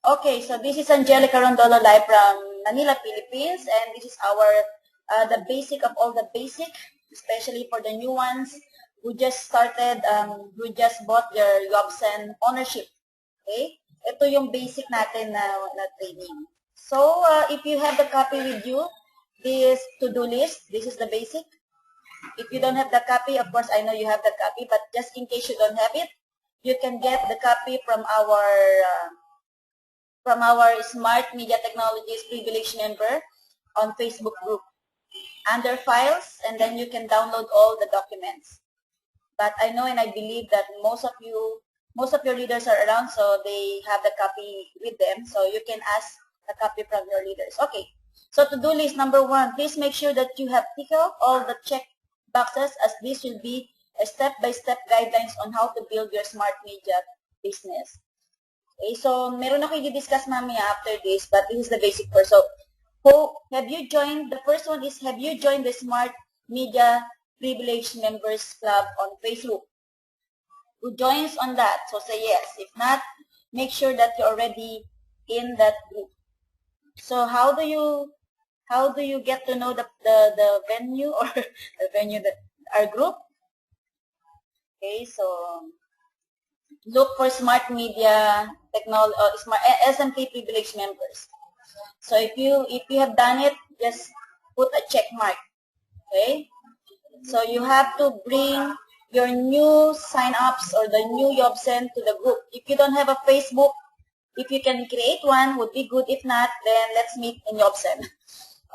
Okay, so this is Angelica Rondolo live from Manila, Philippines, and this is our the basic of all the basic, especially for the new ones who just started, who just bought their Yobsen ownership. Okay, ito yung basic natin na training. So if you have the copy with you, this to-do list, this is the basic. If you don't have the copy, of course I know you have the copy, but just in case you don't have it, you can get the copy from our Smart Media Technologies Privilege member on Facebook group under files, and then you can download all the documents. But I know and I believe that most of your leaders are around, so they have the copy with them, so you can ask a copy from your leaders. Okay, so to-do list number 1, please make sure that you have ticked off all the check boxes, as this will be a step-by-step guidelines on how to build your smart media business. Okay, so meron ako i-discuss mamaya after this, but this is the basic first. So, have you joined, the first one is, have you joined the Smart Media Privilege Members Club on Facebook? Who joins on that? So say yes. If not, make sure that you're already in that group. So how do you get to know the venue or the venue that our group? Okay, so look for Smart Media Technology, Smart SMT Privilege members. So if you have done it, just put a check mark. Okay. So you have to bring your new sign-ups or the new Yobsen to the group. If you don't have a Facebook, if you can create one, would be good. If not, then let's meet in Yobsen.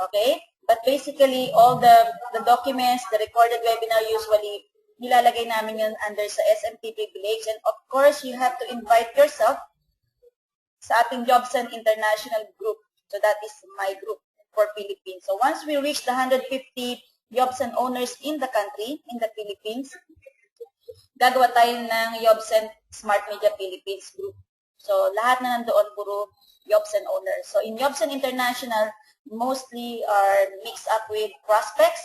Okay. But basically, all the documents, the recorded webinar, usually nilalagay namin yun under sa SMT Privilege. And of course, you have to invite yourself sa ating Yobsen International Group. So that is my group for Philippines. So once we reach the 150 Yobsen owners in the country, in the Philippines, gagawa tayo ng Yobsen Smart Media Philippines Group. So lahat na nandoon puro Yobsen owners. So in Yobsen International, mostly are mixed up with prospects,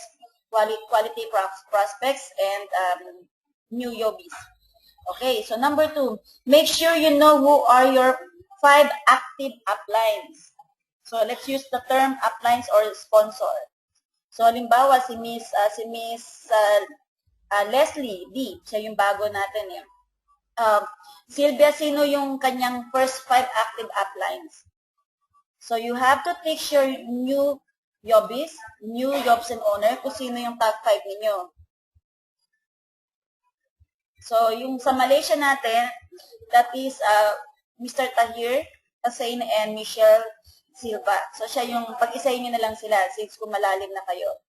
quality prospects, and new Yobis. Okay, so number 2, make sure you know who are your 5 active uplines. So let's use the term uplines or sponsor. So halimbawa si Miss Leslie D, siya yung bago natin eh. Sylvia, sino yung kanyang first 5 active uplines? So you have to take your new Yobis, new Yobsen owner, kung sino yung top 5 ninyo. So yung sa Malaysia natin, that is Mr. Tahir Hussein and Michelle Silva. So siya yung, pag-isahin nyo na lang sila since kung malalim na kayo.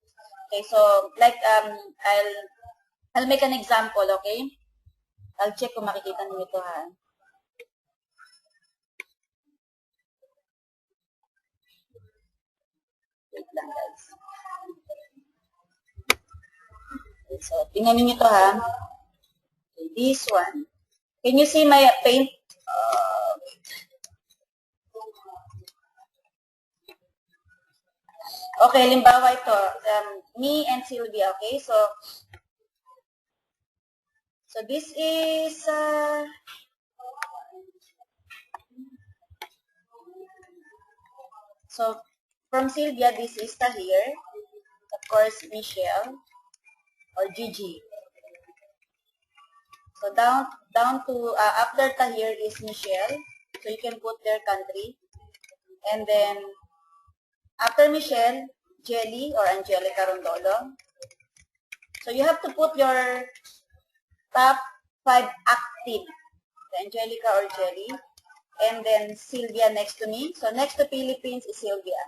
Okay, so like I'll make an example, okay? I'll check kung makikita niyo ito ha. Wait lang guys. Okay, so tingnan niyo ito ha. Okay, this one. Can you see my paint? Okay, limbawa ito, me and Sylvia, okay? So this is, so from Sylvia, this is Tahir, of course, Michelle, or Gigi. So down to, after Tahir is Michelle, so you can put their country, and then after Michelle, Jelly or Angelica Rondolo. So you have to put your top 5 active, Angelica or Jelly, and then Sylvia next to me. So next to Philippines is Sylvia.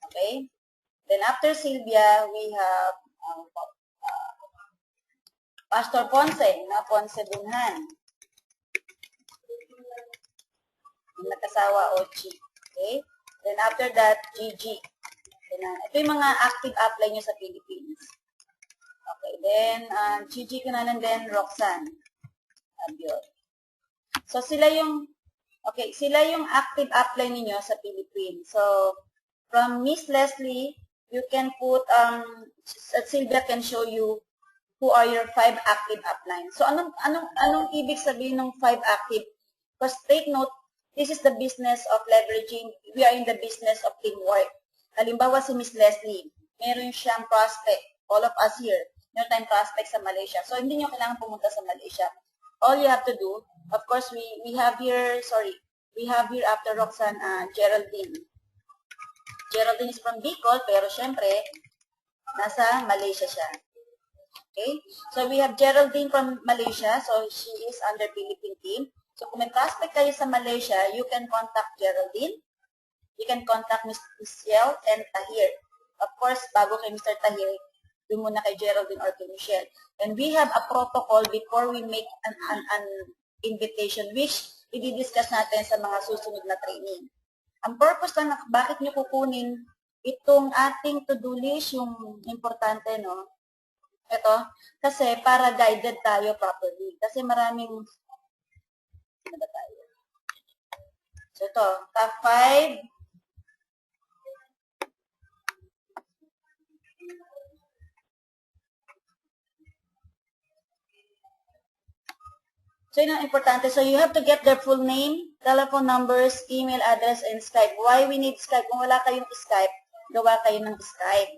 Okay? Then after Sylvia, we have Pastor Ponce, Ponce Bunhan. Yung nakasawa, Ochi. Okay? Then after that, Gigi. Ito yung mga active upline nyo sa Philippines. Okay, then Gigi ko na lang din, Roxanne. Abiod. So sila yung active upline niyo sa Philippines. So from Miss Leslie, you can put Sylvia can show you who are your 5 active uplines. So anong ibig sabihin ng 5 active? Because take note, This is the business of leveraging. We are in the business of teamwork. Halimbawa si Miss Leslie, meron siyang prospect. All of us here, meron tayong prospect sa Malaysia. So, hindi nyo kailangan pumunta sa Malaysia. All you have to do, of course, we have here after Roxanne, Geraldine. Geraldine is from Bicol, pero syempre, nasa Malaysia siya. Okay? So, we have Geraldine from Malaysia. So, she is under Philippine team. So, kung may prospect kayo sa Malaysia, you can contact Geraldine. You can contact Ms. Michelle and Tahir. Of course, bago kay Mr. Tahir, doon muna kay Geraldine or kay Michelle. And we have a protocol before we make an invitation, which i-discuss natin sa mga susunod na training. Ang purpose lang, bakit nyo kukunin itong ating to-do list, yung importante, no? Ito, kasi para guided tayo properly. Kasi maraming, ano ba tayo? So ito, top 5. So, yun ang importante. So, you have to get their full name, telephone numbers, email address, and Skype. Why we need Skype? Kung wala kayong Skype, gawa kayo ng Skype.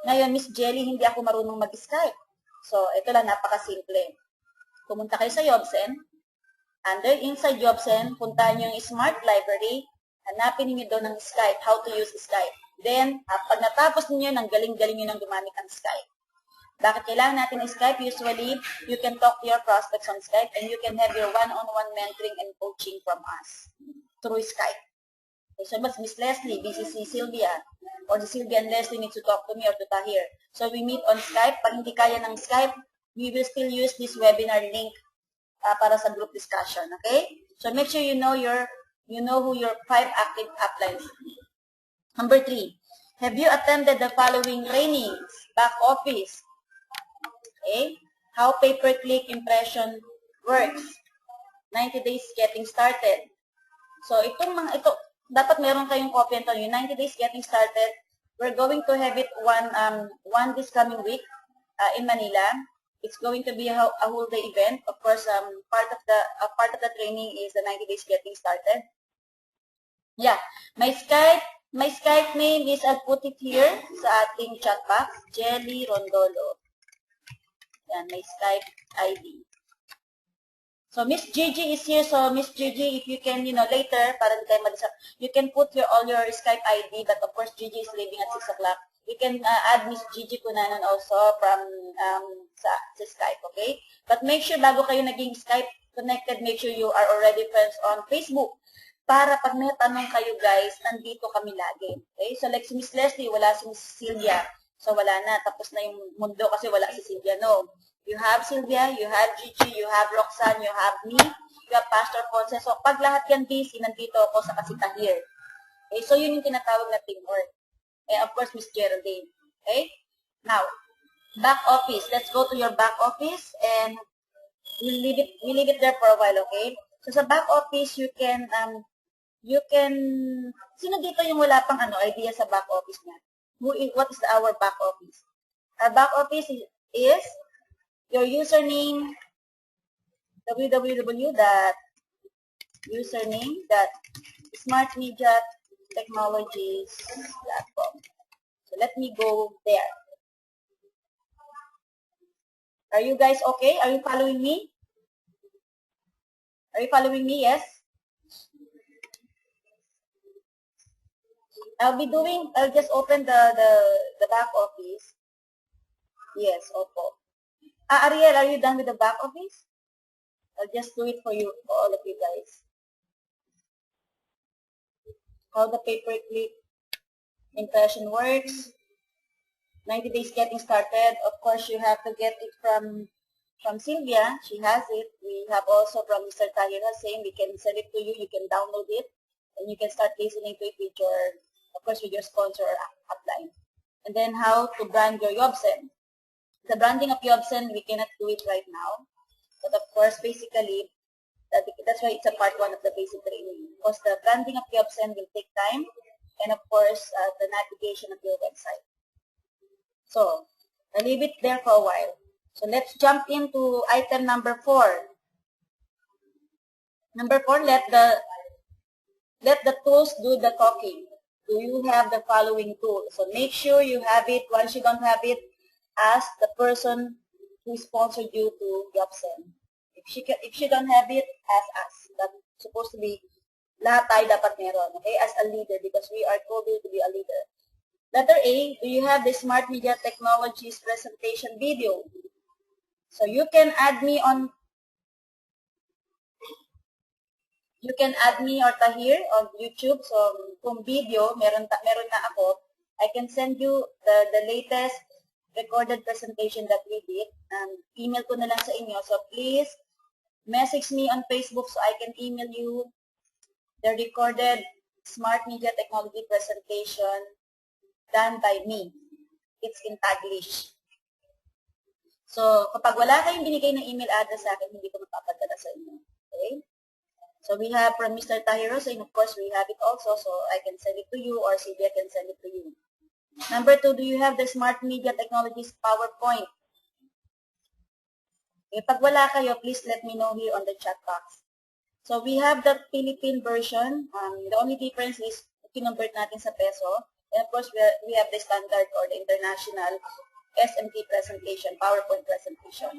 Ngayon, Miss Jelly, hindi ako marunong mag-Skype. So, ito lang, napakasimple. Pumunta kayo sa Jobsen. Inside Jobsen, puntahan nyo yung Smart Library. Hanapin niyo doon ng Skype, how to use Skype. Then, pag natapos niyo, nang galing-galing nyo nang gumamit ng Skype. Bakit kailangan natin Skype? Usually, you can talk to your prospects on Skype and you can have your one-on-one mentoring and coaching from us through Skype. Okay, so, Miss Leslie, BCC Sylvia, or the Sylvia and Leslie need to talk to me or to Tahir. So, we meet on Skype. Pag hindi kaya ng Skype, we will still use this webinar link para sa group discussion. Okay? So, make sure you know who your 5 active uplines. Number 3, have you attended the following trainings? Back office. Okay? How pay-per-click impression works. 90 days getting started. So, ito, dapat meron kayong copy nito. Yung 90 days getting started, we're going to have it one this coming week in Manila. It's going to be a whole day event. Of course, part of the training is the 90 days getting started. Yeah, my Skype name is, I'll put it here sa ating chat box, Jelly Rondolo. Yan, my Skype ID. So, Miss Gigi is here. So, Miss Gigi, if you can, later, para hindi tayo mag-isap, you can put all your Skype ID, but of course, Gigi is leaving at 6 o'clock. You can add Miss Gigi Kunanan also from sa Skype, okay? But make sure, bago kayo naging Skype connected, make sure you are already friends on Facebook. Para pag may tanong kayo, guys, nandito kami lagi. Okay? So, like si Miss Leslie, wala si Miss Sylvia. So, wala na. Tapos na yung mundo kasi wala si Sylvia. No. You have Sylvia, you have Gigi, you have Roxanne, you have me, you have Pastor Ponce. So, pag lahat yan busy, nandito ako sa Kasitahir. Okay? So, yun yung tinatawag na teamwork. And of course, Miss Geraldine. Okay? Now, back office. Let's go to your back office and we'll leave it there for a while, okay? So, sa back office, you can, sino dito yung wala pang idea sa back office niya? What is our back office? Our back office is your username, www.username.smartmediatechnologies.com. So let me go there. Are you guys okay? Are you following me? Are you following me? Yes? I'll just open the back office. Yes, opo. Ariel, are you done with the back office? I'll just do it for you, for all of you guys. How the pay-per-click impression works. 90 days getting started. Of course, you have to get it from Sylvia. She has it. We have also from Mr. Tahir Hussain. We can send it to you. You can download it. And you can start listening to it with your sponsor or upline. And then how to brand your Jobsen. The branding of Jobsen, we cannot do it right now. But of course, basically, that's why it's a part 1 of the basic training. Because the branding of Jobsen will take time. And of course, the navigation of your website. So, I'll leave it there for a while. So, let's jump into item number 4. Number 4, let the let the tools do the talking. Do you have the following tool? So make sure you have it. Once you don't have it, ask the person who sponsored you to Yopsen. If she don't have it, ask us. That's supposed to be lahat tayo dapat meron, okay? As a leader, because we are told you to be a leader. Letter A, do you have the Smart Media Technologies presentation video? So you can add me on, or Tahir on YouTube. So kung video, meron na ako, I can send you the latest recorded presentation that we did. Email ko na lang sa inyo. So please message me on Facebook so I can email you the recorded Smart Media Technology presentation done by me. It's in Taglish. So, kapag wala kayong binigay na email address sa akin, hindi ko mapapadala sa inyo. Okay? So, we have from Mr. Tahir Hussain, of course, we have it also, so I can send it to you or Sylvia can send it to you. Number 2, do you have the Smart Media Technologies PowerPoint? Okay, pag wala kayo, please let me know here on the chat box. So, we have the Philippine version. The only difference is, kinonvert natin sa peso. And of course, we have the standard or the international SMT presentation, PowerPoint presentation.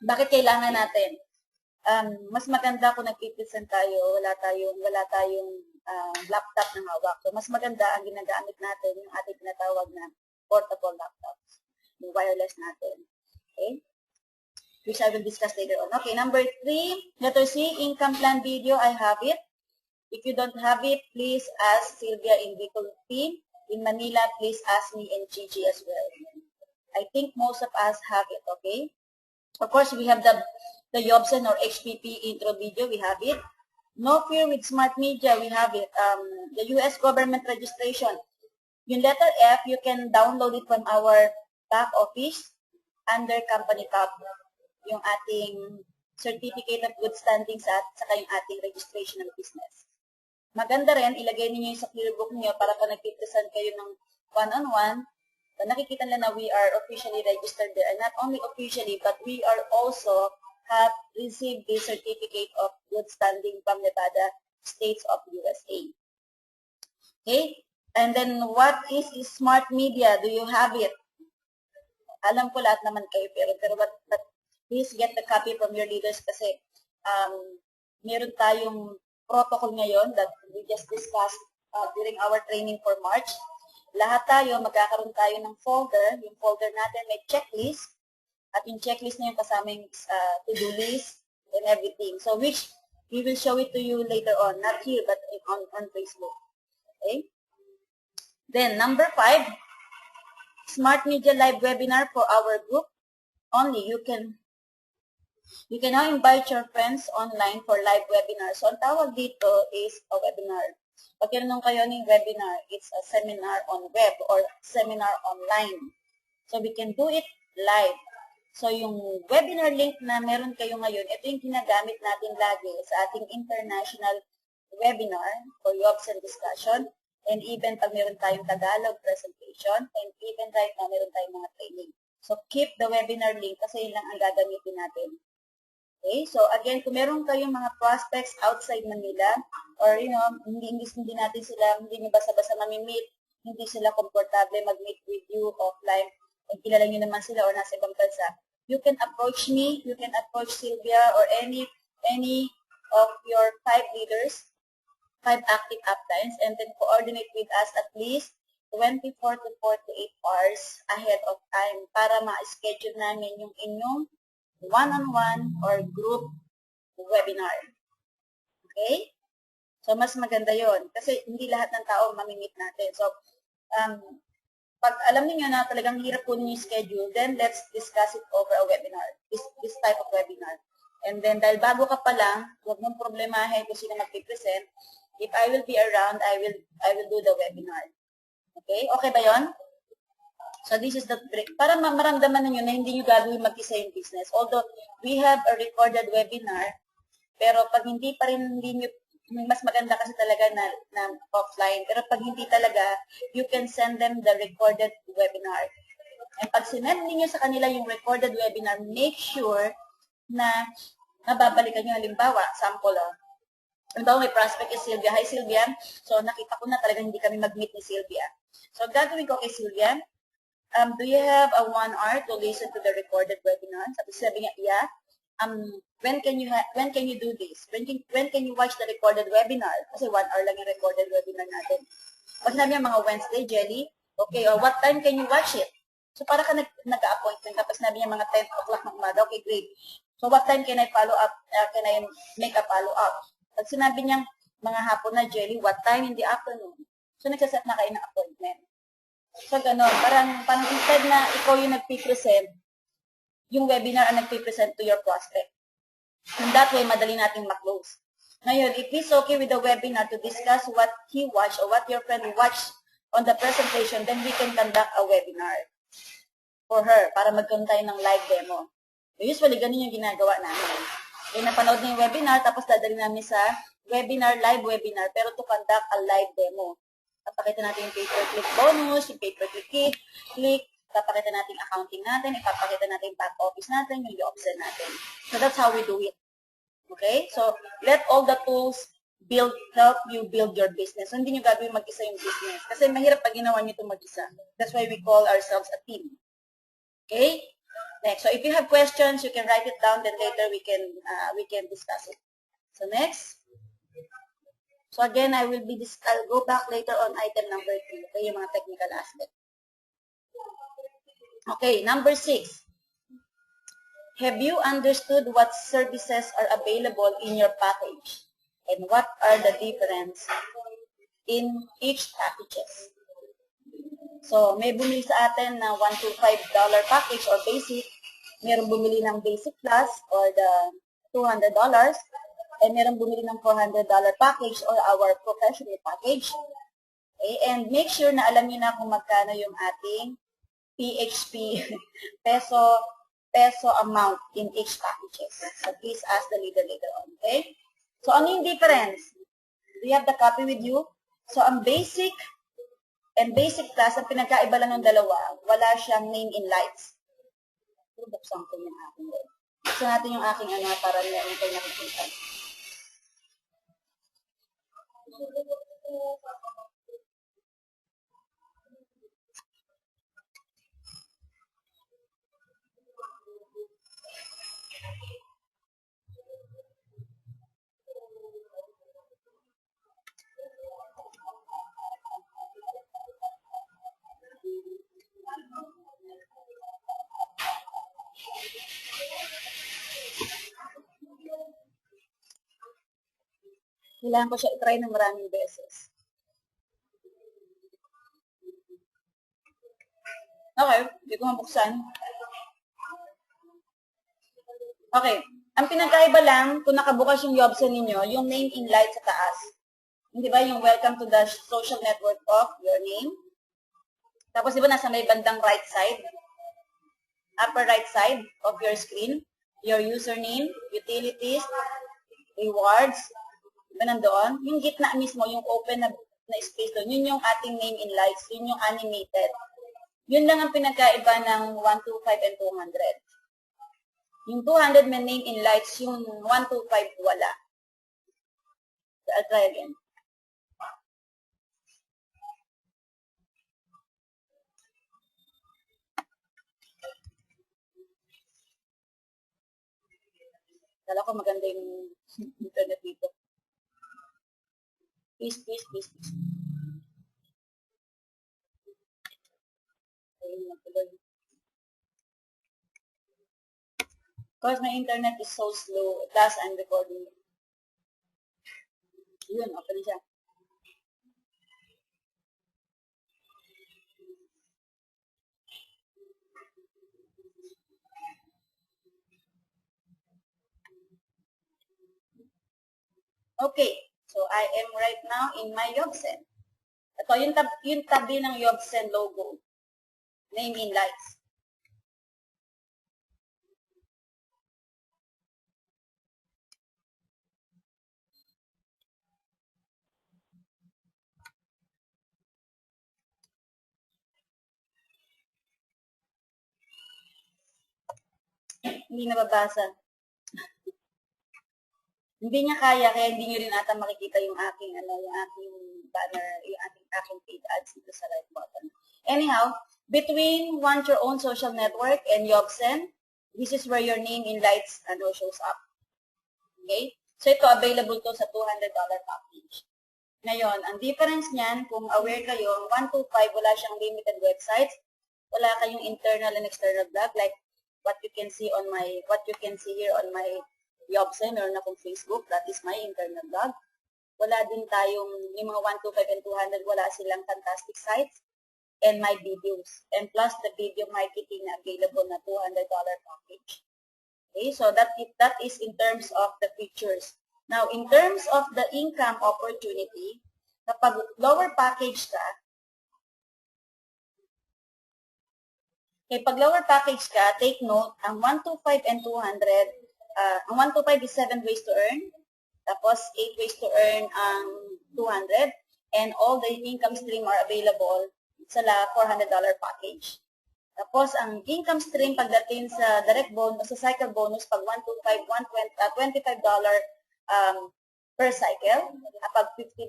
Bakit kailangan natin? Mas maganda kung nagpipresent tayo, wala tayong laptop na hawak. So, mas maganda ang ginagamit natin yung ating tinatawag na portable laptops, yung wireless natin. Okay? Which I will discuss later on. Okay, number 3, letter C, income plan video, I have it. If you don't have it, please ask Sylvia in Bicol team. In Manila, please ask me and Gigi as well. I think most of us have it, okay? Of course, we have the Yobsen or HPP intro video, we have it. No Fear with Smart Media, we have it. The U.S. government registration. Yung letter F, you can download it from our back office under company tab. Yung ating certificate of good standing saka yung ating registration ng business. Maganda rin, ilagay niyo yung sa clearbook niyo para pa nagpipresent kayo ng one-on-one, nakikita nila na we are officially registered there. And not only officially, but we are also have received the certificate of good standing from Nevada States of USA. Okay? And then what is Smart Media? Do you have it? Alam ko lahat naman kayo, pero but please get the copy from your leaders kasi meron tayong protocol ngayon that we just discussed during our training for March. Lahat tayo, magkakaroon tayo ng folder. Yung folder natin may checklist. At yung checklist na yung kasama yung to-do list and everything. So, which we will show it to you later on. Not here, but on Facebook. Okay? Then, number 5, Smart Media Live Webinar for our group. Only you can now invite your friends online for live webinar. So, ang tawag dito is a webinar. Pag tinanong kayo ng webinar, it's a seminar on web or seminar online. So, we can do it live. So, yung webinar link na meron kayo ngayon, ito yung ginagamit natin lagi sa ating international webinar for Yobsen discussion. And even pag meron tayong Tagalog presentation, and even right now, meron tayong mga training. So, keep the webinar link kasi yun lang ang gagamitin natin. Okay, so again, kung meron kayong mga prospects outside Manila, or hindi natin sila, hindi nyo basta-basta mamimit, hindi sila komportable mag-meet with you offline, and kilala nyo naman sila or nasa ibang bansa, you can approach me, you can approach Sylvia or any of your 5 leaders, 5 active uplines, and then coordinate with us at least 24 to 48 hours ahead of time para ma-schedule namin yung inyong one-on-one or group webinar. Okay? So, mas maganda yon kasi hindi lahat ng tao mamimit natin. So, pag alam niyo na talagang hirap po ninyo schedule, then let's discuss it over a webinar, this type of webinar. And then, dahil bago ka pa lang, huwag mong problemahin kung sino magpipresent. If I will be around, I will do the webinar. Okay? Okay ba yon? So, this is the trick. Para maramdaman ninyo na hindi nyo gagawin mag-isa yung business. Although, we have a recorded webinar, pero pag hindi pa rin, mas maganda kasi talaga na offline. Pero pag hindi talaga, you can send them the recorded webinar. And pag sinend niyo sa kanila yung recorded webinar, make sure na nababalikan nyo. Halimbawa, sample Halimbawa, may prospect is Sylvia. Hi, Sylvia. So, nakita ko na talagang hindi kami mag-meet ni Sylvia. So, gagawin ko kay Sylvia, do you have a 1 hour to listen to the recorded webinar? Sabi niya, yeah. When can you do this? When can you watch the recorded webinar? Kasi 1 hour lang yung recorded webinar natin. Pag sinabi niya mga Wednesday, Jelly, okay, or what time can you watch it? So, para ka nag-appointment, tapos sinabi niya mga 10 o'clock ng umaga, okay, great. So, what time can I follow up, can I make a follow up? Pag sinabi niya mga hapon na, Jelly, what time in the afternoon? So, nagsaset na kayo ng appointment. So, gano'n. Parang instead na ikaw yung nagpipresent, yung webinar ang nagpipresent to your prospect. And that way, madali nating ma-close. Ngayon, if he's okay with the webinar to discuss what he watched or what your friend watched on the presentation, then we can conduct a webinar for her para magkaroon tayo ng live demo. Usually, ganun yung ginagawa namin. Yung napanood na yung webinar, tapos dadali namin sa webinar, live webinar, pero to conduct a live demo. Papakita natin yung pay-per-click bonus, yung pay-per-click, papakita natin yung accounting natin, ipapakita natin yung back office natin, yung Yobsen natin. So that's how we do it. Okay? So let all the tools help you build your business. So hindi nyo gagawin mag-isa yung business. Kasi mahirap pag ginawa nyo ito mag-isa. That's why we call ourselves a team. Okay? Next. So if you have questions, you can write it down, then later we can discuss it. So next. So again, I'll go back later on item number 3, okay, yung mga technical aspect. Okay, number 6. Have you understood what services are available in your package? And what are the difference in each packages? So, may bumili sa atin na $1 to $5 package or basic. Mayroong bumili ng basic plus or the $200. And meron bumili ng $400 package or our professional package. Okay? And make sure na alam niyo na kung magkano yung ating PHP peso amount in each packages. So please ask the leader later on. Okay? So ano yung difference? Do you have the copy with you? So ang basic and basic plus, ang pinagkaiba lang ng dalawa, wala siyang name in lights. Pero buksan ko yung aking web. Buksan natin yung aking para meron kayo nakikita. Kailangan ko siya i-try ng maraming beses. Okay, hindi ko mabuksan. Okay, ang pinagkaiba lang, kung nakabukas yung Yobsen ninyo, yung name in light sa taas. Hindi ba yung welcome to the social network of your name? Tapos di ba nasa may bandang right side? Upper right side of your screen, your username, utilities, rewards, diba nandoon? Yung gitna mismo, yung open na space doon, yun yung ating name in lights, yun yung animated. Yun lang ang pinagkaiba ng 125 and 200. Yung 200 may name in lights, yung 125 wala. So, I'll try again. Kala ko maganda yung internet dito. Please. Ayun na tuloy. Because my internet is so slow, plus I'm recording. Yun, open siya. Okay, so I am right now in my Yobsen. Ito, yung tabi ng Yobsen logo. Name in lights. Hindi nababasa. Hindi niya kaya, kaya hindi niyo rin ata makikita yung aking, yung aking banner, yung aking paid ads dito sa right button. Anyhow, between Want Your Own Social Network and Yobsen, this is where your name in lights shows up. Okay? So, ito, available to sa $200 package. Ngayon, ang difference niyan, kung aware kayo, 125, wala siyang limited websites, wala kayong internal and external blog, like what you can see here on my Yobsen, meron akong Facebook, that is my internal blog. Wala din tayong, yung mga 125 and 200, wala silang fantastic sites, and my videos. And plus the video marketing na available na $200 package. Okay, so that is in terms of the features. Now, in terms of the income opportunity, kapag lower package ka, pag lower package ka, take note, ang 125 and 200, ang 125 is 7 ways to earn, tapos 8 ways to earn ang 200, and all the income stream are available sa $400 package. Tapos, ang income stream pagdating sa direct bonus, sa cycle bonus, pag 125, $25 per cycle, kapag 50,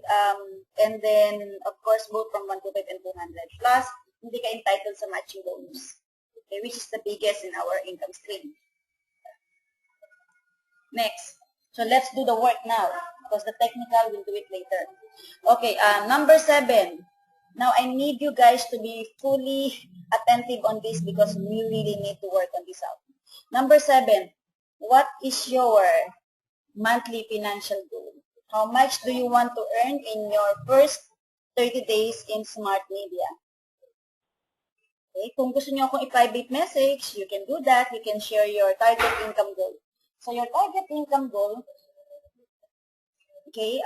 and then, of course, both from 125 and 200. Plus, hindi ka entitled sa matching bonus, okay, which is the biggest in our income stream. Next. So, let's do the work now, because the technical will do it later. Okay, number 7. Now, I need you guys to be fully attentive on this because we really need to work on this out. Number 7, what is your monthly financial goal? How much do you want to earn in your first 30 days in Smart Media? Okay, kung gusto niyo akong i-private message, you can do that. You can share your target income goal. So, your target income goal, okay,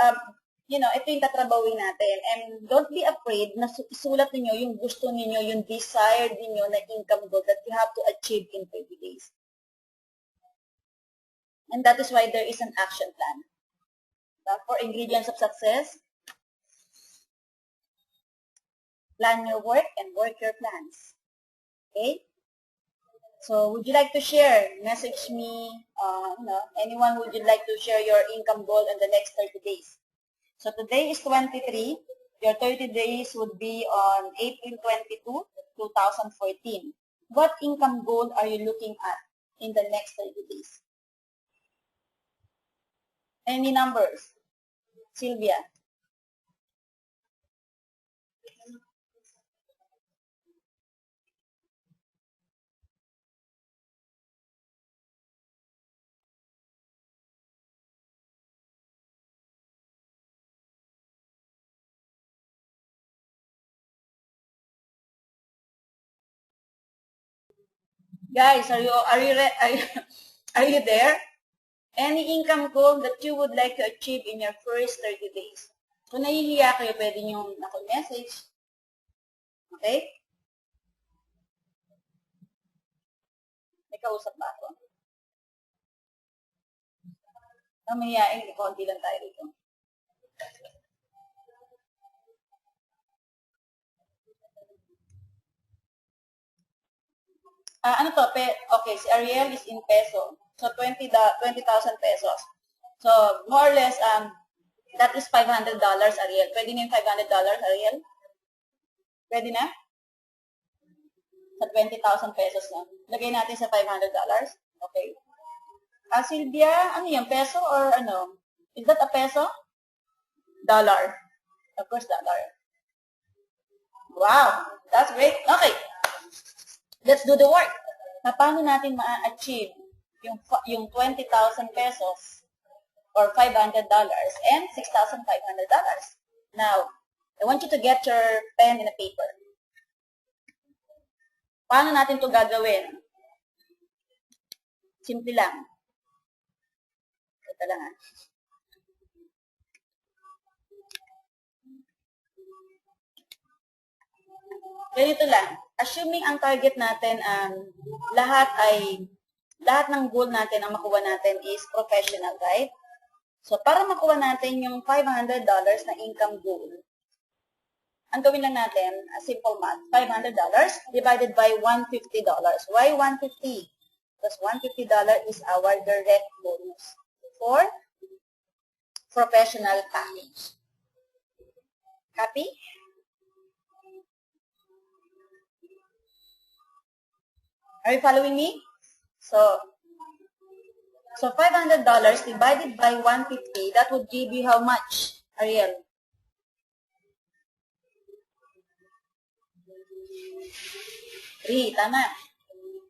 ito yung tatrabawin natin. And don't be afraid na isulat niyo yung gusto niyo, yung desired niyo na income goal that you have to achieve in 30 days. And that is why there is an action plan. For ingredients of success, plan your work and work your plans. Okay? So, would you like to share? Message me, anyone would you like to share your income goal in the next 30 days? So, today is 23. Your 30 days would be on April 22, 2014. What income goal are you looking at in the next 30 days? Any numbers? Sylvia? Guys, are you there? Any income goal that you would like to achieve in your first 30 days? Kung nahihiya kayo, pwede nyo message. Okay? May kausap ba ako? Ang mahihain, konti lang tayo dito. Okay, si Ariel is in peso. So, 20,000 pesos. So, more or less, that is $500, Ariel. Pwede na yung $500, Ariel? Pwede na? Sa 20,000 pesos na. Lagay natin sa $500. Okay. Sylvia, ano yan? Peso or ano? Is that a peso? Dollar. Of course, dollar. Wow. That's great. Okay. Let's do the work. Na paano natin ma-achieve yung 20,000 pesos or $500 and $6,500? Now, I want you to get your pen and a paper. Paano natin to gagawin? Simple lang. Ito lang . Ganito lang. Assuming ang target natin lahat ng goal natin ang makuha natin is professional, right? So, para makuha natin yung $500 na income goal, ang gawin lang natin, simple math, $500 divided by $150. Why $150? Because $150 is our direct bonus for professional package. Copy? Are you following me? So $500 divided by 150, that would give you how much, Ariel? Three, tama.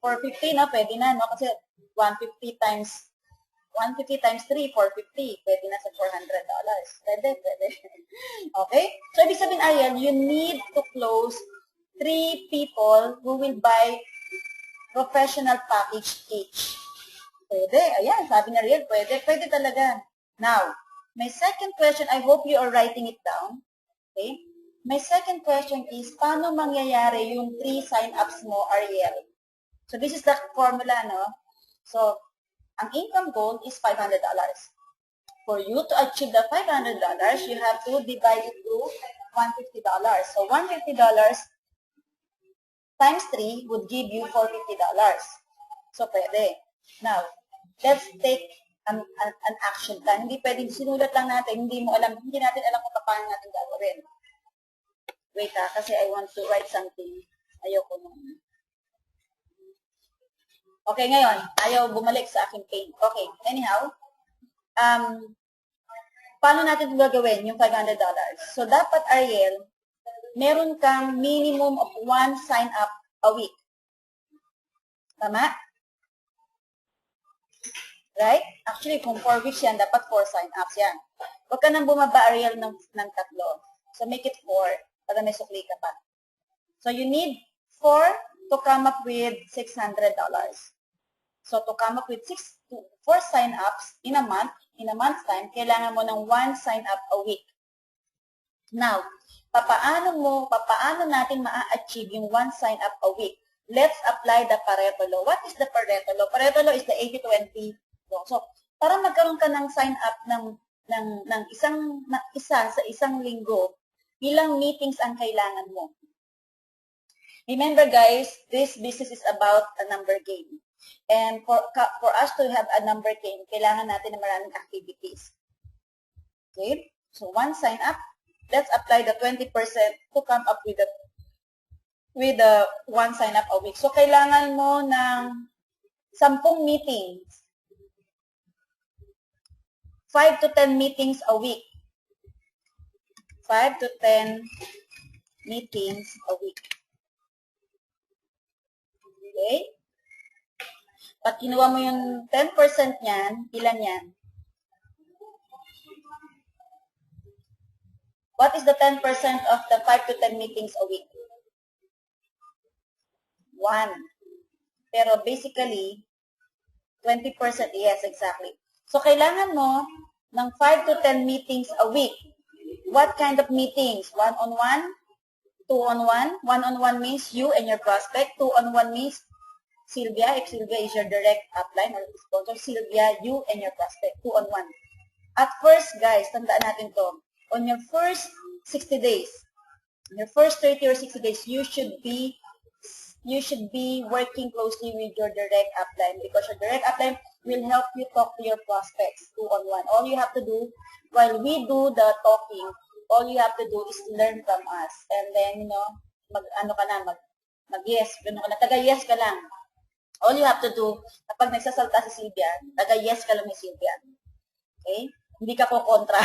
450, no? Pwede na, no? Kasi 150 times 3, 450. Pwede na sa $400. Pwede. Okay? So, ibig sabihin, Ariel, you need to close 3 people who will buy professional package each. Pwede. Ayan, sabi na Ariel, pwede. Pwede talaga. Now, my second question, I hope you are writing it down. Okay? My second question is, paano mangyayari yung 3 sign-ups mo, Ariel? So, this is the formula, no? So, ang income goal is $500. For you to achieve the $500, you have to divide it to $150. So, $150 times 3 would give you $450. So, pwede. Now, let's take an action plan. Hindi pwedeng sinulat lang natin, hindi natin alam kung paano natin gagawin. Wait kasi I want to write something. Ayoko nung. Okay, ngayon, ayaw bumalik sa aking paint. Okay, anyhow, paano natin gagawin yung $500? So, dapat, Ariel, meron kang minimum of 1 sign-up a week. Tama? Right? Actually, kung 4 weeks yan, dapat 4 sign-ups yan. Huwag ka nang bumaba, Ariel, ng 3. So, make it 4 para may sukli ka pa. So, you need 4 to come up with $600. So, to come up with 4 sign-ups in a month's time, kailangan mo ng 1 sign-up a week. Now, papaano natin ma-achieve yung 1 sign-up a week? Let's apply the Pareto law. What is the Pareto law? Pareto law is the 80-20 law. So, para magkaroon ka ng sign-up ng isa sa isang linggo, ilang meetings ang kailangan mo? Remember, guys, this business is about a number game. And for us to have a number game, kailangan natin ng maraming activities. Okay? So, 1 sign-up. Let's apply the 20% to come up with the 1 sign-up a week. So, kailangan mo ng 10 meetings. 5 to 10 meetings a week. 5 to 10 meetings a week. Okay? Pag kinuha mo yung 10% niyan, ilan yan? What is the 10% of the 5 to 10 meetings a week? 1. Pero basically, 20%, yes, exactly. So, kailangan mo ng 5 to 10 meetings a week. What kind of meetings? 1-on-1? 2-on-1? 1-on-1 means you and your prospect. 2-on-1 means Sylvia, if Sylvia is your direct upline or sponsor, Sylvia, you and your prospect, 2-on-1. At first, guys, tandaan natin to. On your first 60 days, in your first 30 or 60 days, you should be working closely with your direct upline because your direct upline will help you talk to your prospects 2-on-1. All you have to do, while we do the talking, all you have to do is learn from us. And then, mag-yes. Taga-yes ka lang. All you have to do, kapag nagsasalta si Sylvia, taga-yes ka lang ni Sylvia. Okay? Hindi ka ko kontra.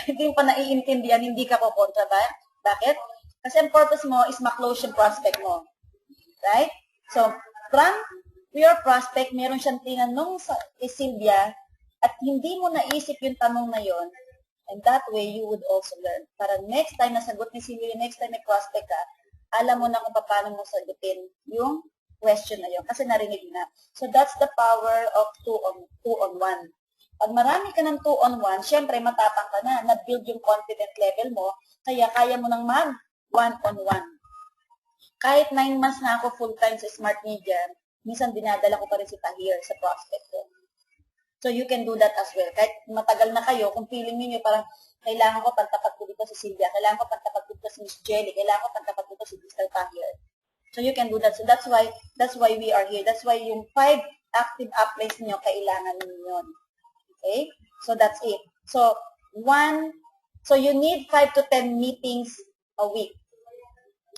Hindi pa naiintindihan, hindi ka ko kontra ba? Bakit? Kasi ang purpose mo is ma-close yung prospect mo. Right? So, from your prospect, meron siyang tinanong kay Sylvia at hindi mo naisip yung tanong na yon. And that way, you would also learn. Para next time nasagot ni Sylvia, next time may prospect ka, alam mo na kung paano mo sagutin yung question na yun. Kasi narinig na. So, that's the power of 2-on-1. Pag marami ka ng 2-on-1, syempre matapang ka na. Na-build yung confident level mo. Kaya kaya mo nang mag 1-on-1. Kahit 9 months na ako full-time sa Smart Media, minsan dinadala ko pa rin si Tahir sa prospect ko. So, you can do that as well. Kahit matagal na kayo, kung feeling niyo parang kailangan ko pagtapat ko dito si Sylvia, kailangan ko pagtapat ko dito si Miss Jelly, kailangan ko pagtapat ko dito si Mr. Tahir. So, you can do that. So, that's why we are here. That's why yung 5 active uplines niyo, kailangan niyo yun. Okay? So, that's it. So, so you need 5 to 10 meetings a week.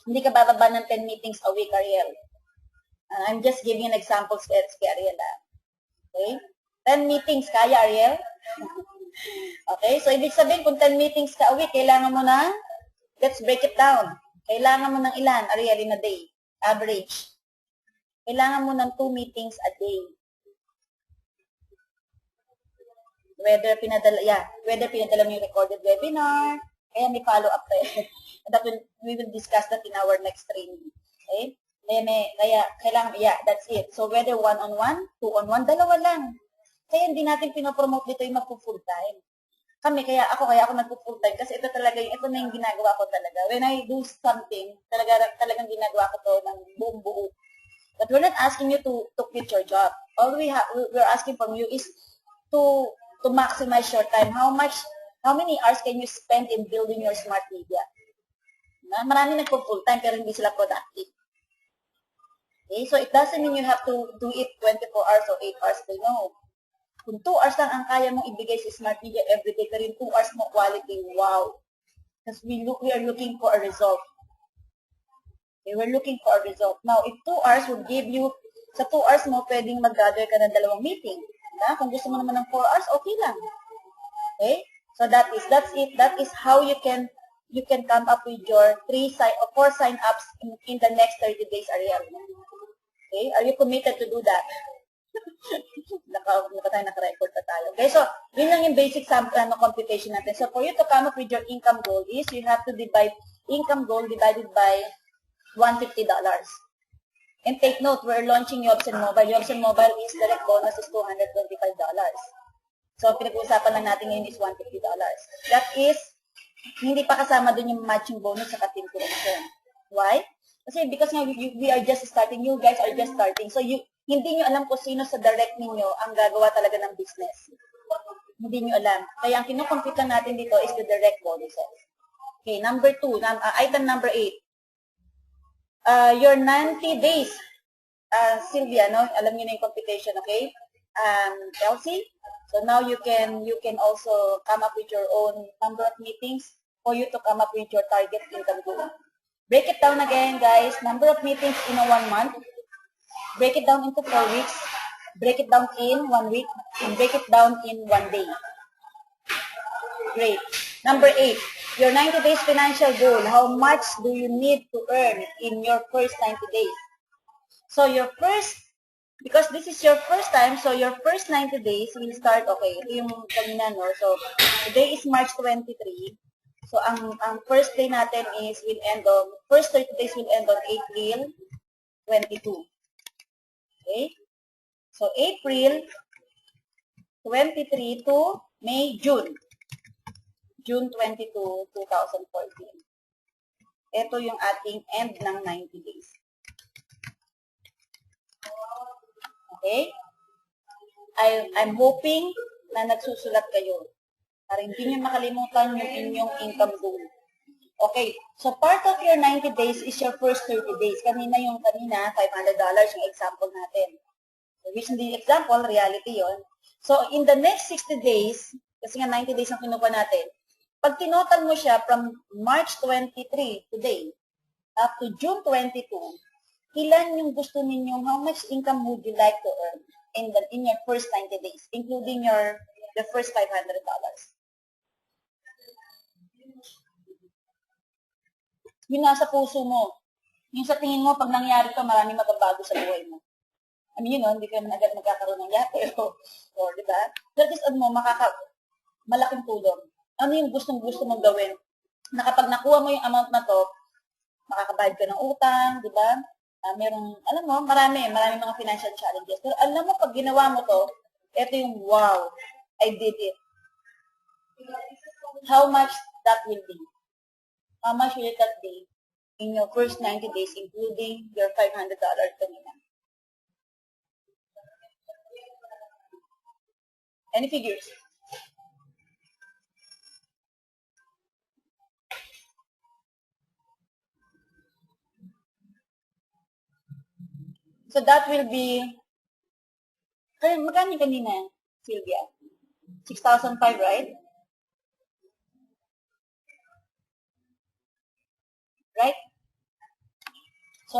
Hindi ka bababa ng 10 meetings a week, Ariel. I'm just giving an example kay Ariel. Okay? 10 meetings, kaya, Ariel? Okay? So, ibig sabihin, kung 10 meetings ka a week, kailangan mo na, let's break it down. Kailangan mo ng ilan, Ariel, in a day? Average. Kailangan mo ng 2 meetings a day. Whether pinadala mo yung recorded webinar, kaya may follow-up pa eh. We will discuss that in our next training. Okay? Kaya kailangan, that's it. So, whether 1-on-1, 2-on-1, dalawa lang. Kaya hindi natin pinopromote dito yung mag-full time. Kaya ako nag-full time kasi ito na yung ginagawa ko talaga. When I do something, talagang ginagawa ko to ng buong buo. But we're not asking you to quit your job. All we're asking from you is to maximize your time. How many hours can you spend in building your smart media? Marami nagpo-full time pero hindi sila productive. Okay? So it doesn't mean you have to do it 24 hours or 8 hours per day. No. Kung 2 hours lang ang kaya mong ibigay sa smart media everyday, pero yung 2 hours mo quality, wow. Because we are looking for a result. Okay, we're looking for a result. Now, if 2 hours would give you, sa 2 hours mo, pwedeng mag-gather ka ng 2 meeting. Kung gusto mo naman ng 4 hours, okay lang. Okay? So that's it. That is how you can come up with your 4 sign-ups in the next 30 days, Ariel. Okay? Are you committed to do that? Naka-record pa tayo. Okay, so, yun lang yung basic sample computation natin. So, for you to come up with your income goal is, you have to divide income goal divided by $150. And take note, we're launching Yobsen Mobile. Yobsen Mobile is direct bonus is $225. So, pinag-uusapan lang natin ngayon is $150. That is, hindi pa kasama dun yung matching bonus sa team promotion. Why? Kasi because we are just starting, you guys are just starting. So, hindi nyo alam kung sino sa direct ninyo ang gagawa talaga ng business. Hindi nyo alam. Kaya ang kinukompute natin dito is the direct bonuses. Okay, number 2, item number 8. Your 90 days, Sylvia, no? Alam niyo na yung computation, okay? Elsie, so now you can also come up with your own number of meetings for you to come up with your target income goal. Break it down again, guys. Number of meetings in a 1 month. Break it down into 4 weeks. Break it down in 1 week. And break it down in 1 day. Great. Number 8. Your 90 days financial goal. How much do you need to earn in your first 90 days? So because this is your first time, so your first 90 days will start, okay, ito yung kanina, no? So, today is March 23. So, ang first day natin is, first 30 days will end on April 22. Okay? So, April 23 to June 22, 2014. Ito yung ating end ng 90 days. Okay? I'm hoping na nagsusulat kayo para hindi nyo makalimutan yung inyong income goal. Okay, so part of your 90 days is your first 30 days. $500 yung example natin. So, which in the example, reality yon. So, in the next 60 days, kasi nga 90 days ang kinuha natin, pag tinotal mo siya from March 23, today, up to June 22, ilan yung gusto ninyong, how much income would you like to earn in your first 90 days, including the first $500? Yung nasa puso mo. Yung sa tingin mo, pag nangyari to, maraming magbabago sa buhay mo. I mean, hindi ka agad magkakaroon ng yate o di ba? That is, malaking tulong. Ano yung gustong-gusto mong gawin? Na kapag nakuha mo yung amount na to, makakabayad ka ng utang, di ba? Alam mo, marami mga financial challenges. Pero alam mo, pag ginawa mo to, ito yung, wow, I did it. How much that will be? How much will that be in your first 90 days, including your $500 kanina? Any figures? So that will be, magkano kanina, Sylvia? 6,005, right? Right? So,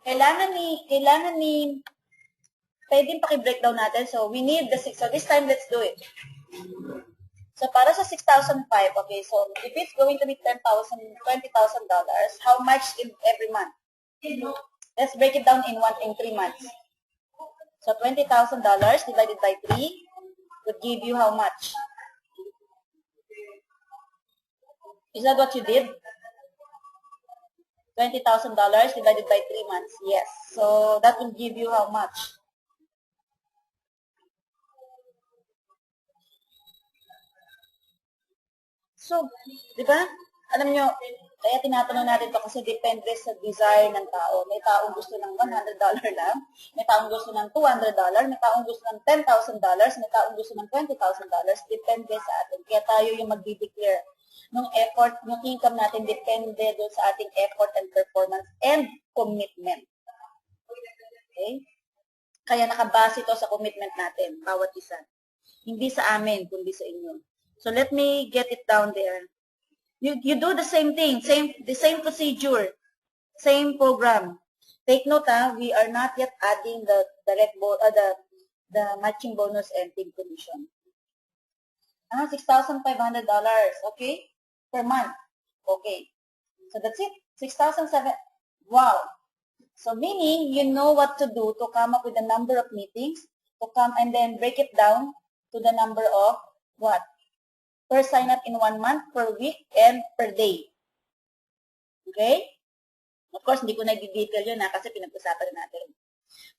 kailangan ni, pwedeng paki-breakdown natin. So, we need the 6. So, this time, let's do it. So, para sa 6,005, okay, so, if it's going to be $20,000, how much in every month? Let's break it down in 3 months. So, $20,000 divided by 3 would give you how much? Is that what you did? $20,000 divided by 3 months. Yes. So, that will give you how much? So, di ba? Alam nyo, kaya tinatanong natin to kasi depende sa desire ng tao. May taong gusto ng $100 lang, may taong gusto ng $200, may taong gusto ng $10,000, may taong gusto ng $20,000. Depende sa atin. Kaya tayo yung mag-declare ng effort, yung income natin depende doon sa ating effort and performance and commitment. Okay? Kaya nakabase ito sa commitment natin, bawat isa. Hindi sa amin, kundi sa inyo. So let me get it down there. You do the same thing, the same procedure, same program. Take note, we are not yet adding the matching bonus and team commission. $6,500, okay, per month. Okay, so that's it. 6,700. Wow. So meaning you know what to do to come up with the number of meetings, to come and then break it down to the number of what? Per sign up in 1 month, per week, and per day. Okay? Of course, hindi ko na-detail yun kasi pinag-usapan natin.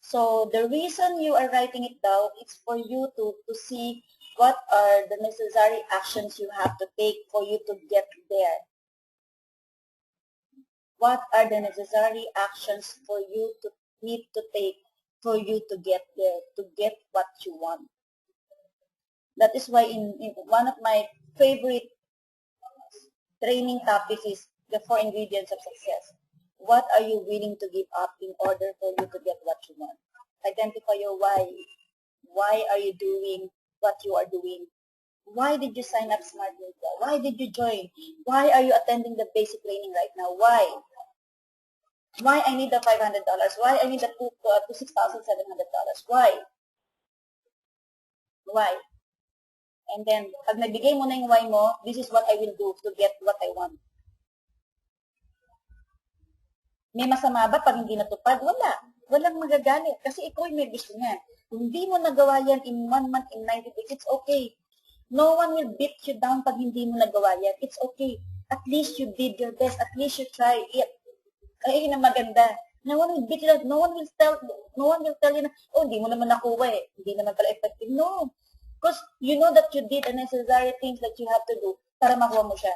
So, the reason you are writing it down is for you to see what are the necessary actions you have to take for you to get there. What are the necessary actions for you to need to take for you to get there, to get what you want? That is why in one of my favorite training topics is the 4 ingredients of success. What are you willing to give up in order for you to get what you want? Identify your why. Why are you doing what you are doing? Why did you sign up Smart Media? Why did you join? Why are you attending the basic training right now? Why? Why I need the $500? Why I need the $6,700? Why? Why? And then, pag nabigay mo na yung why mo, this is what I will do to get what I want. May masama ba pag hindi natupad? Wala. Walang magagalit. Kasi ikaw may gusto niya. Kung hindi mo nagawa yan in 1 month, in 90 days, it's okay. No one will beat you down pag hindi mo nagawa yan. It's okay. At least you did your best. At least you tried it. Kaya yun ang maganda. No one will beat you down. No one will tell you na, oh, hindi mo naman nakuha eh. Hindi naman pala effective. No. Because you know that you did the necessary things that you have to do para makuha mo siya.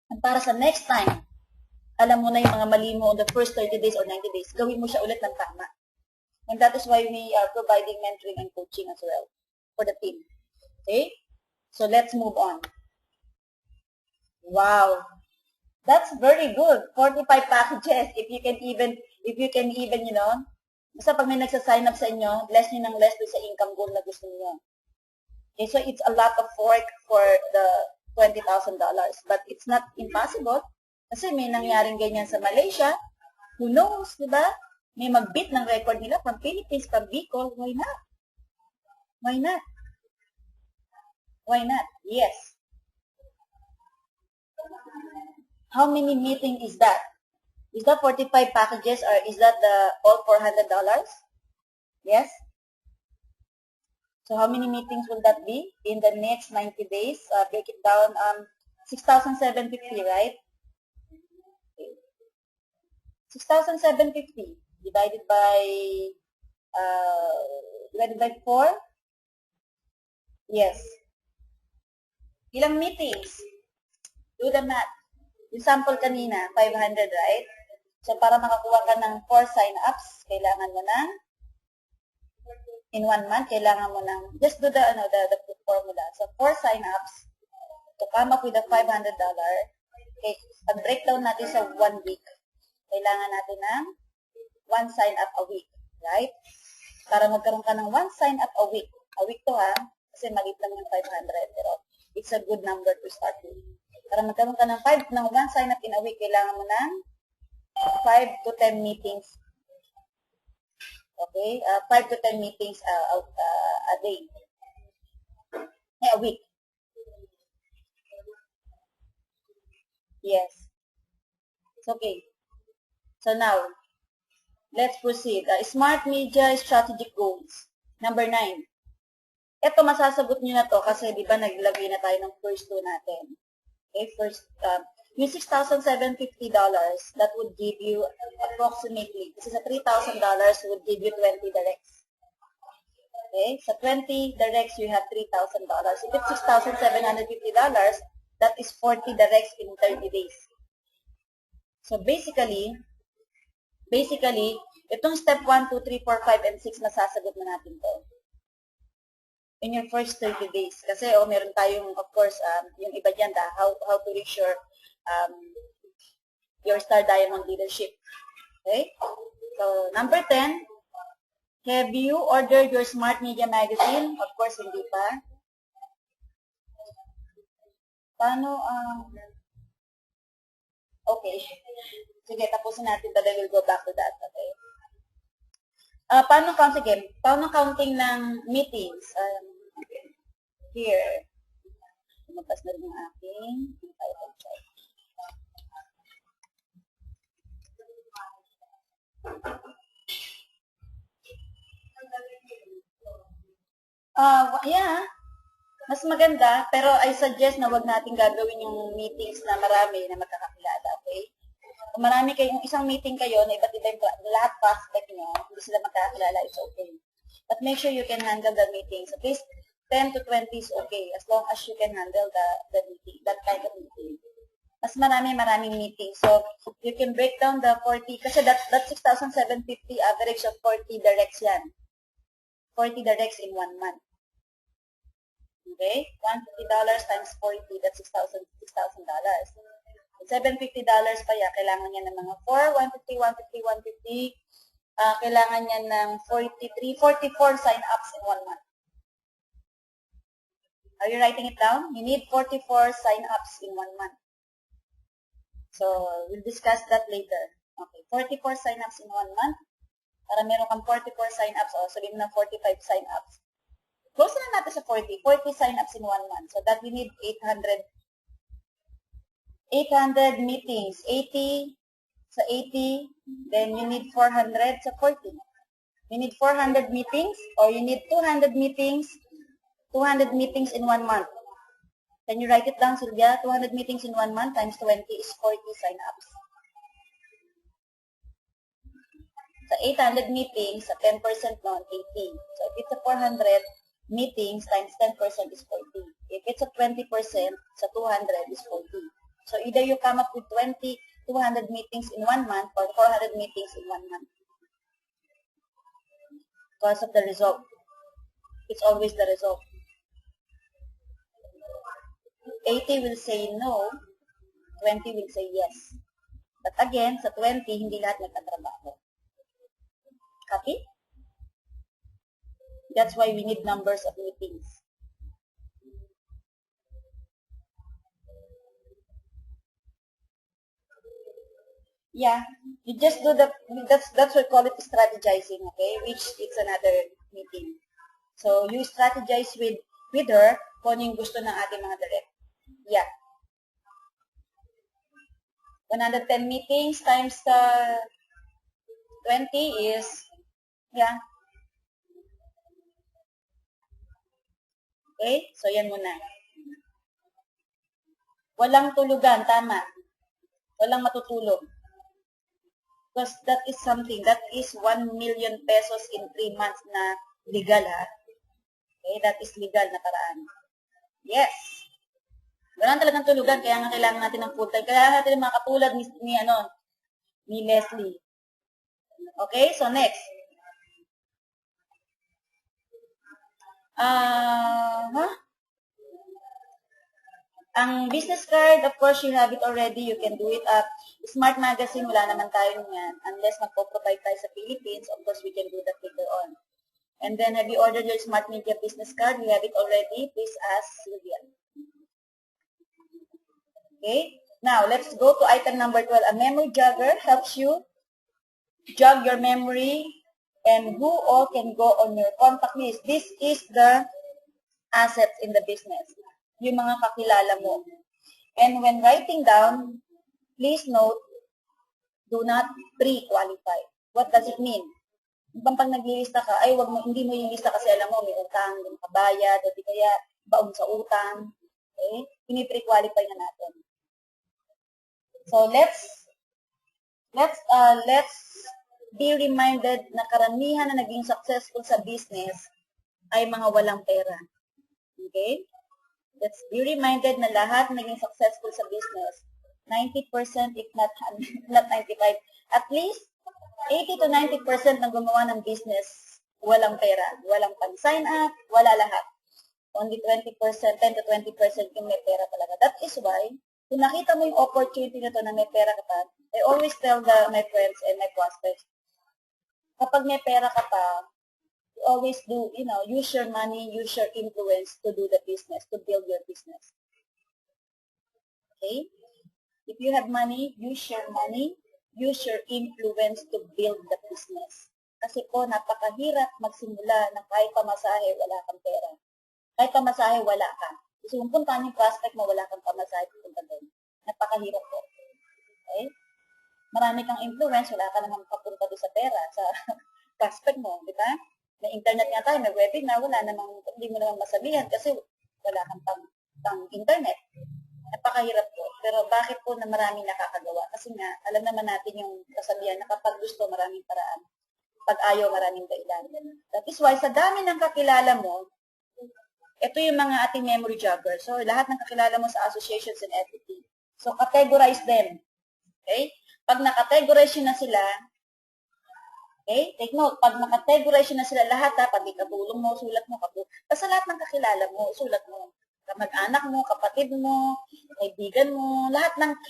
And para sa next time, alam mo na yung mga mali mo on the first 30 days or 90 days, gawin mo siya ulit ng tama. And that is why we are providing mentoring and coaching as well for the team. Okay? So let's move on. Wow. That's very good. 45 packages. If you can even, you know, basta pag may nagsasign up sa inyo, less nyo ng less do sa income goal na gusto niyo. Okay, so it's a lot of work for the $20,000, but it's not impossible. Kasi may nangyaring ganyan sa Malaysia. Who knows, di ba? May mag-beat ng record nila from Philippines, from Bicol. Why not? Why not? Why not? Yes. How many meeting is that? Is that 45 packages or is that the all $400? Yes? So how many meetings will that be in the next 90 days? Break it down, 6,750, right? Okay. 6,750 divided by 4? Yes. Ilang meetings? Do the math. Yung sample kanina, 500, right? So para makakuha ka ng 4 sign-ups, kailangan mo ng in 1 month, kailangan mo ng, just do the formula. So, 4 sign-ups to come up with a $500. Okay, pag-breakdown natin sa 1 week, kailangan natin ng 1 sign-up a week, right? Para magkaroon ka ng 1 sign-up a week. A week to kasi maliit lang yung 500, pero it's a good number to start with. Para magkaroon ka ng 1 sign-up in a week, kailangan mo ng 5 to 10 meetings. Okay? 5 to 10 meetings a day. A week. Yes. It's okay. So now, let's proceed. Smart media strategic goals. Number 9. Ito, masasagot nyo na to kasi di ba naglagay na tayo ng first two natin. Okay, first, yung $6,750, that would give you approximately, this is a $3,000 would give you 20 directs. Okay, sa 20 directs, you have $3,000. If it's $6,750, that is 40 directs in 30 days. So basically, itong step 1, 2, 3, 4, 5, and 6, masasagot na natin to in your first 30 days. Kasi, meron tayong, of course, yung iba dyan, how to reach your Star Diamond leadership. Okay? So, number 10, have you ordered your Smart Media magazine? Of course, hindi pa. Paano, okay. Sige, tapusin natin, but I will go back to that. Okay? Paano counting ng meetings? Here. Lumabas na rin yung aking title chart. Yeah. Mas maganda, pero I suggest na wag natin gagawin yung meetings na marami na magkakakilala, okay? Kung marami kayong isang meeting kayo na iba't iba yung lahat prospect nyo, hindi sila magkakilala, it's okay. But make sure you can handle the meetings. At least 10 to 20 is okay, as long as you can handle the meeting, that kind of meeting. Mas maraming meetings. So, you can break down the 40, kasi that 6,750 average of 40 directs yan. 40 directs in 1 month. Okay? $150 times 40, that's $6,000. $750 pa yan, kailangan niya ng mga 4, 150, 150, 150. Kailangan niya ng 44 sign-ups in 1 month. Are you writing it down? You need 44 sign-ups in 1 month. So, we'll discuss that later. Okay, 44 sign-ups in 1 month. Para meron kang 44 sign-ups, so sabihin na 45 sign-ups. Close na natin sa 40. 40 sign-ups in 1 month. So that we need 800 meetings. 80 sa 80, then you need 400 sa 40. You need 400 meetings or you need 200 meetings. 200 meetings in 1 month. Can you write it down, Sylvia? 200 meetings in 1 month times 20 is 40 sign-ups. Sa 800 meetings, sa 10% noon, 80. So if it's a 400 meetings times 10% is 40. If it's a 20%, sa 200 is 40. So either you come up with 200 meetings in 1 month or 400 meetings in 1 month. Because of the result. It's always the result. 80 will say no, 20 will say yes. But again, sa 20, hindi lahat nagtatrabaho. Copy? That's why we need numbers of meetings. Yeah, you just do that's what we call it strategizing, okay? Which it's another meeting. So, you strategize with her kung yung gusto ng ating mga direct. Yeah. 110 meetings times 20 is, yeah. Okay? So, yan muna. Walang tulugan, tama. Walang matutulog. Because that is something, that is 1 million pesos in 3 months na legal, ha? Okay? That is legal na paraan. Yes. Walang talagang tulugan, kaya nga kailangan natin ng full time. Kaya natin mga katulad ni Leslie. Okay? So, next. Ang business card, of course, you have it already. You can do it up. Smart Magazine, wala naman tayo niyan. Unless magpo-provide tayo sa Philippines, of course, we can do that later on. And then, have you ordered your Smart Media business card? We have it already. Please ask Sylvia. Okay? Now, let's go to item number 12. A memory jogger helps you jog your memory and who all can go on your contact list. This is the assets in the business. Yung mga kakilala mo. And when writing down, please note, do not pre-qualify. What does it mean? Ibang pag naglilista ka, ay hindi mo yung lista kasi alam mo, may utang, may kabayad, o di kaya baon sa utang. Okay? Pinipre-qualify na natin. So let's be reminded na karamihan na naging successful sa business ay mga walang pera. Okay? Let's be reminded na lahat na naging successful sa business, 90% if not 95, at least 80 to 90% ng gumawa ng business, walang pera. Walang pang-sign up, wala lahat. Only 20%, 10 to 20% yung may pera talaga. That is why, kung nakita mo yung opportunity na to na may pera ka pa, I always tell my friends and my prospects, kapag may pera ka pa, you always do, use your money, use your influence to do the business, to build your business. Okay? If you have money, use your money, use your influence to build the business. Kasi po, napakahirap magsimula ng kahit pamasahe, wala kang pera. Kahit pamasahe, wala ka. Kasi kung puntahan yung prospect mo, wala kang pamasahe, pupunta doon. Napakahirap po. Okay? Marami kang influence, wala ka naman papunta doon sa pera, sa prospect mo, di ba? May internet nga tayo, may webinar, wala namang, hindi mo naman masabihan kasi wala kang pang-internet. Napakahirap po. Pero bakit po na marami nakakagawa? Kasi nga, alam naman natin yung kasabihan na kapag gusto, maraming paraan. Pag ayaw, maraming dahilan. That is why, sa dami ng kakilala mo, ito yung mga ating memory joggers. So, lahat ng kakilala mo sa associations and everything. So, categorize them. Okay? Pag nakategorize yun na sila, okay? Take note, pag nakategorize yun na sila lahat, pag ikatulong mo, sulat mo, basta lahat ng kakilala mo, sulat mo. Kamag-anak mo, kapatid mo, kaibigan mo, lahat ng K.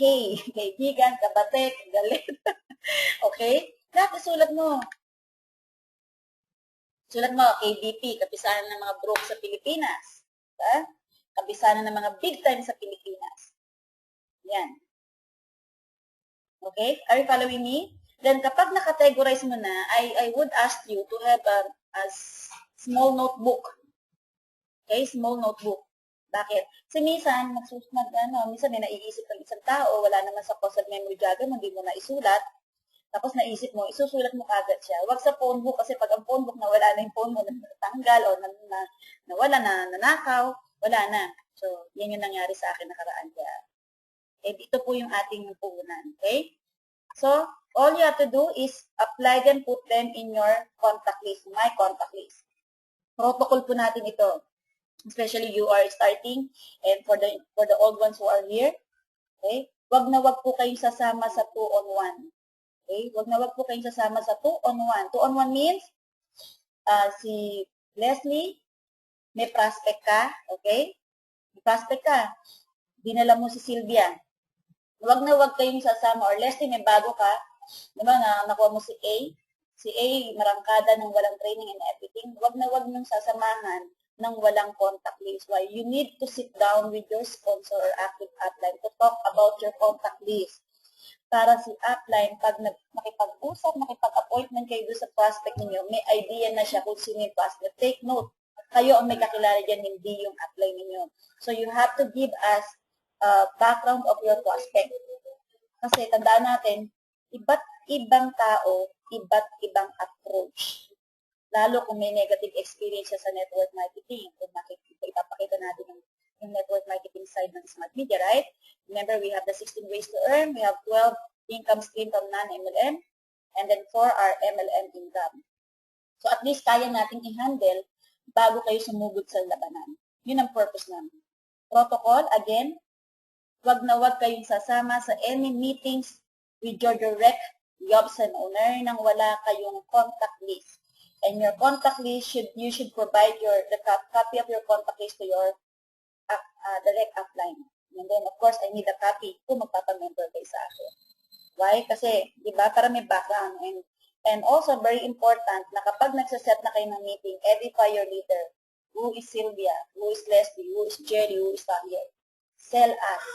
Kaibigan, kapatid, galit. Okay? Lahat isulat mo. Sulat mo, KBP, kapisanan ng mga broke sa Pilipinas. Kapisanan ng mga big time sa Pilipinas. Yan. Okay? Are you following me? Then, kapag nakategorize mo na, I would ask you to have a small notebook. Okay? Small notebook. Bakit? Kasi minsan, minsan may naiisip ng isang tao, wala naman sa costed memory jogger, hindi mo na isulat. Tapos naisip mo, isusulat mo kagad siya. Huwag sa phone book kasi pag ang phone book nawala na yung phone mo, natanggal o nawala na, nanakaw, wala na. So, yan yung nangyari sa akin nakaraan. Kaya, dito po yung ating puhunan. Okay? So, all you have to do is apply them, put them in your contact list, my contact list. Protocol po natin ito. Especially you are starting and for the old ones who are here. Okay? Wag na wag po kayong sasama sa 2-on-1. Okay? Wag na wag po kayong sasama sa 2-on-1. 2-on-1 means si Leslie, may prospect ka, okay? May prospect ka. Dinala mo si Sylvia. Wag na wag kayong sasama or Leslie, may bago ka. Diba nakuha mo si A? Si A, marangkada ng walang training and everything. Wag na wag niyong sasamahan ng walang contact list. Why? You need to sit down with your sponsor or active upline to talk about your contact list. Para si upline, pag makipag-usap, makipag-appointment kayo doon sa prospect ninyo, may idea na siya kung sino yung prospect. Take note, kayo ang may kakilala dyan, hindi yung upline ninyo. So you have to give us background of your prospect. Kasi tandaan natin, iba't ibang tao, iba't ibang approach. Lalo kung may negative experience sa network marketing. Kung ipapakita natin yung network marketing side ng smart media, right? Remember, we have the 16 ways to earn. We have 12 income stream from non-MLM. And then 4 are MLM income. So at least kaya natin i-handle bago kayo sumugod sa labanan. Yun ang purpose namin. Protocol, again, wag na wag kayong sasama sa any meetings with your direct jobs and owner nang wala kayong contact list. And your contact list, you should provide the copy of your contact list to your direct upline. And then, of course, I need a copy kung magpapamember kayo sa akin. Why? Kasi, di ba, para may background. And also, very important, na kapag nagsaset na kayo ng meeting, edify your leader. Who is Sylvia? Who is Leslie? Who is Jerry? Who is Tahir? Sell us.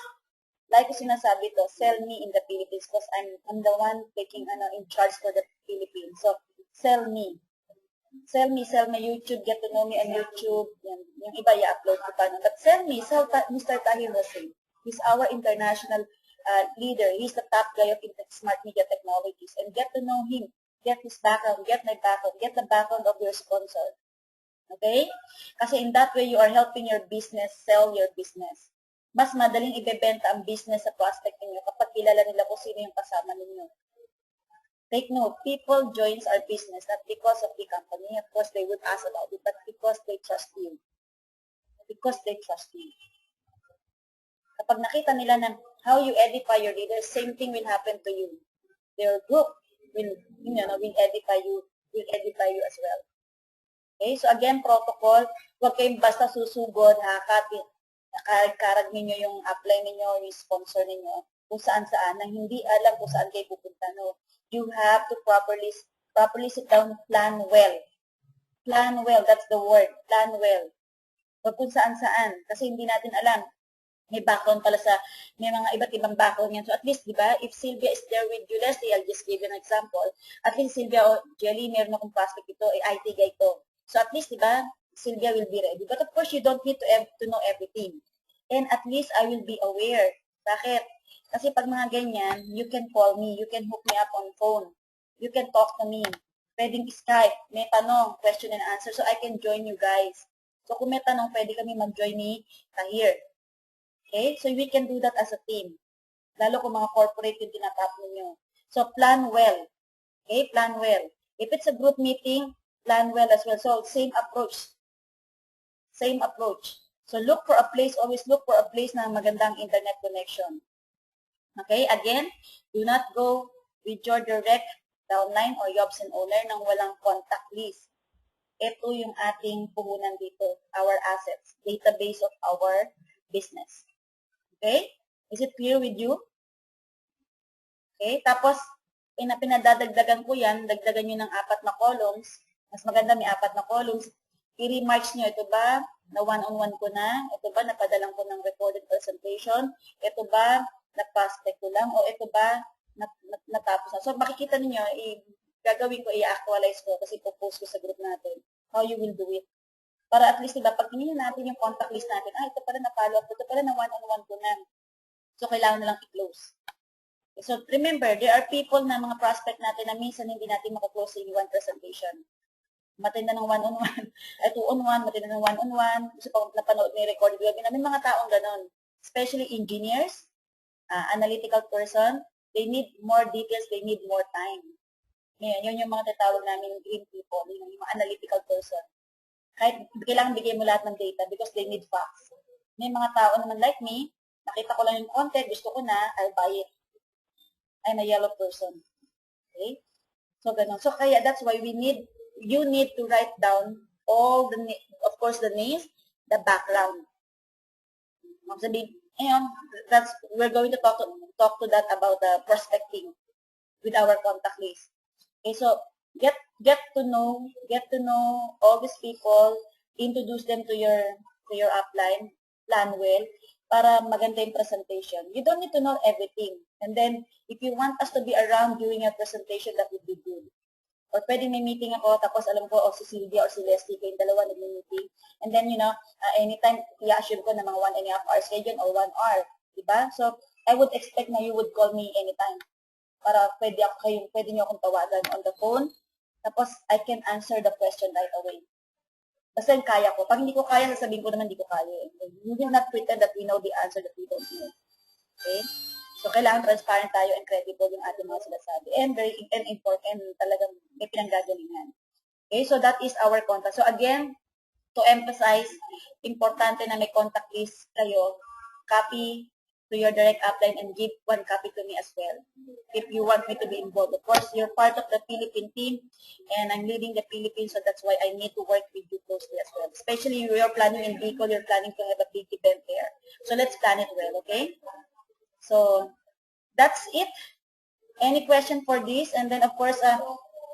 like ko sinasabi to, sell me in the Philippines because I'm the one taking in charge for the Philippines. So, sell me. Sell my YouTube, get to know me on YouTube. Yung iba i-upload ko pa. But sell Mr. Tahir Hussein. He's our international leader. He's the top guy of smart media technologies. And get to know him. Get his background. Get my background. Get the background of your sponsor. Okay? Kasi in that way, you are helping your business sell your business. Mas madaling ibebenta ang business sa prospect ninyo kapag kilala nila kung sino yung kasama ninyo. Take note, people joins our business not because of the company. Of course, they would ask about it, but because they trust you. Because they trust you. Kapag nakita nila na how you edify your leaders, same thing will happen to you. Their group will edify you as well. Okay, so again, protocol, huwag kayong basta susugod, karag ninyo yung apply ninyo, yung sponsor ninyo, kung saan-saan, nang hindi alam kung saan kayo pupunta. No, you have to properly sit down, plan well. Plan well, that's the word, plan well. Huwag kung saan-saan, kasi hindi natin alam. May background pala may mga iba't ibang background yan. So at least, di ba, if Sylvia is there with you, Leslie, I'll just give you an example. At least Sylvia o Jelly, meron akong prospect ito, IT guy to. So at least, di ba, Sylvia will be ready. But of course, you don't need to know everything. And at least I will be aware. Bakit? Kasi pag mga ganyan, you can call me, you can hook me up on phone, you can talk to me. Pwedeng Skype, may tanong, question and answer, so I can join you guys. So kung may tanong, pwede kami mag-join ni Tahir. Okay? So we can do that as a team. Lalo kung mga corporate yung tinatap ninyo. So plan well. Okay? Plan well. If it's a group meeting, plan well as well. So same approach. Same approach. So look for a place, always look for a place na magandang internet connection. Okay? Again, do not go with your direct downline or Yobsen owner nang walang contact list. Ito yung ating puhunan dito, our assets, database of our business. Okay? Is it clear with you? Okay? Tapos, pinadadagdagan ko yan, dagdagan nyo ng 4 na columns. Mas maganda may 4 na columns. I-remarks nyo, ito ba, na one-on-one ko na? Ito ba, napadalang ko ng recorded presentation? Ito ba, na-prospect ko lang? O ito ba, natapos na? So, makikita niyo gagawin ko, i-actualize ko kasi po-post ko sa group natin. How you will do it. Para at least, diba, pag tinignan natin yung contact list natin, ito pala na-follow up, ito pala na one-on-one ko na. So, kailangan na lang i-close. Okay, so, remember, there are people na mga prospect natin na minsan hindi natin makaklose in one presentation. Matinda ng one-on-one, ay two-on-one, matinda ng one-on-one, gusto pa napanood may recorded webinar. May mga taong ganon. Especially engineers, analytical person, they need more details, they need more time. Yun yung mga tatawag namin green people, yung mga analytical person. Kahit kailangan bigay mo lahat ng data because they need facts. May mga tao naman like me, nakita ko lang yung content, gusto ko na, I'll buy it. I'm a yellow person. Okay? So, ganun. So, kaya that's why you need to write down all of course, the names, the background. Sabihin, we're going to talk to that about the prospecting with our contact list. Okay, so get to know all these people, introduce them to your upline, plan well, para maganda yung presentation. You don't need to know everything. And then, if you want us to be around during your presentation, that would be good. Or pwede may meeting ako, tapos alam ko, si Sylvia or si Leslie, kayong dalawa nag-meeting. And then, anytime, i-assure ko na mga 1.5 hours kayo dyan or 1 hour. Diba? So, I would expect na you would call me anytime. Para pwede nyo akong tawagan on the phone. Tapos, I can answer the question right away. Basta yung kaya ko. Pag hindi ko kaya, sasabihin ko naman hindi ko kaya. We will not pretend that we know the answer that we don't know. Okay? So, kailangan transparent tayo and credible yung ating mga sinasabi. And very important, talagang may pinanggagalingan. Okay? So, that is our contact. So, again, to emphasize, importante na may contact list kayo. Copy to your direct upline and give 1 copy to me as well if you want me to be involved. Of course, you're part of the Philippine team and I'm leading the Philippines, so that's why I need to work with you closely as well. Especially you're planning in Bicol, you're planning to have a big event there. So let's plan it well, okay? So that's it. Any question for this? And then of course,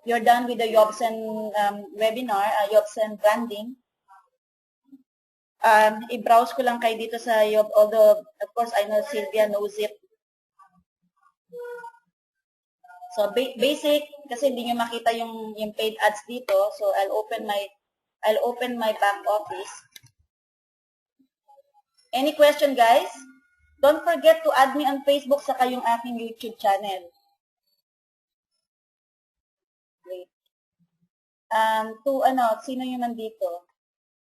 you're done with the Yobsen webinar, Yobsen branding. i-browse ko lang kayo dito sa Yob, although, of course, I know Sylvia knows it. So, basic, kasi hindi nyo makita yung paid ads dito. So, I'll open my back office. Any question, guys? Don't forget to add me on Facebook saka yung aking YouTube channel. Wait. Sino yung nandito?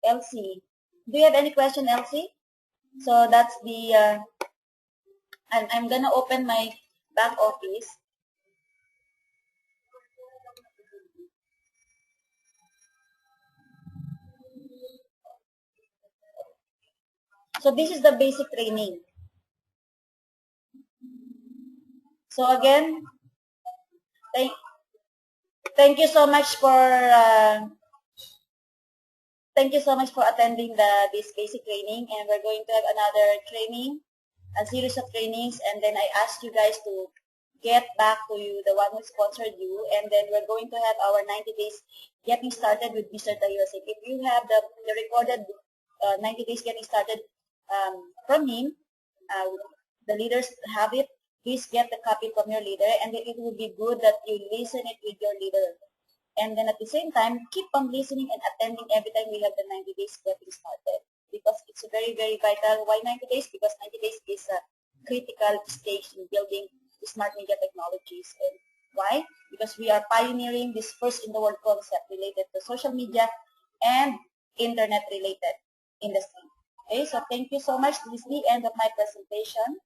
Elsie. Do you have any question, Elsie? So, that's the, I'm gonna open my back office. So, this is the basic training. So, again, thank you so much for attending this basic training, and we're going to have another training, a series of trainings, and then I asked you guys to get back to you, the one who sponsored you, and then we're going to have our 90 days getting started with Mr. Tayosik. If you have the recorded 90 days getting started from him, the leaders have it. Please get the copy from your leader, and then it would be good that you listen it with your leader. And then at the same time, keep on listening and attending every time we have the 90 days getting started. Because it's very, very vital. Why 90 days? Because 90 days is a critical stage in building smart media technologies. And why? Because we are pioneering this first in the world concept related to social media and internet related industry. Okay, so thank you so much. This is the end of my presentation.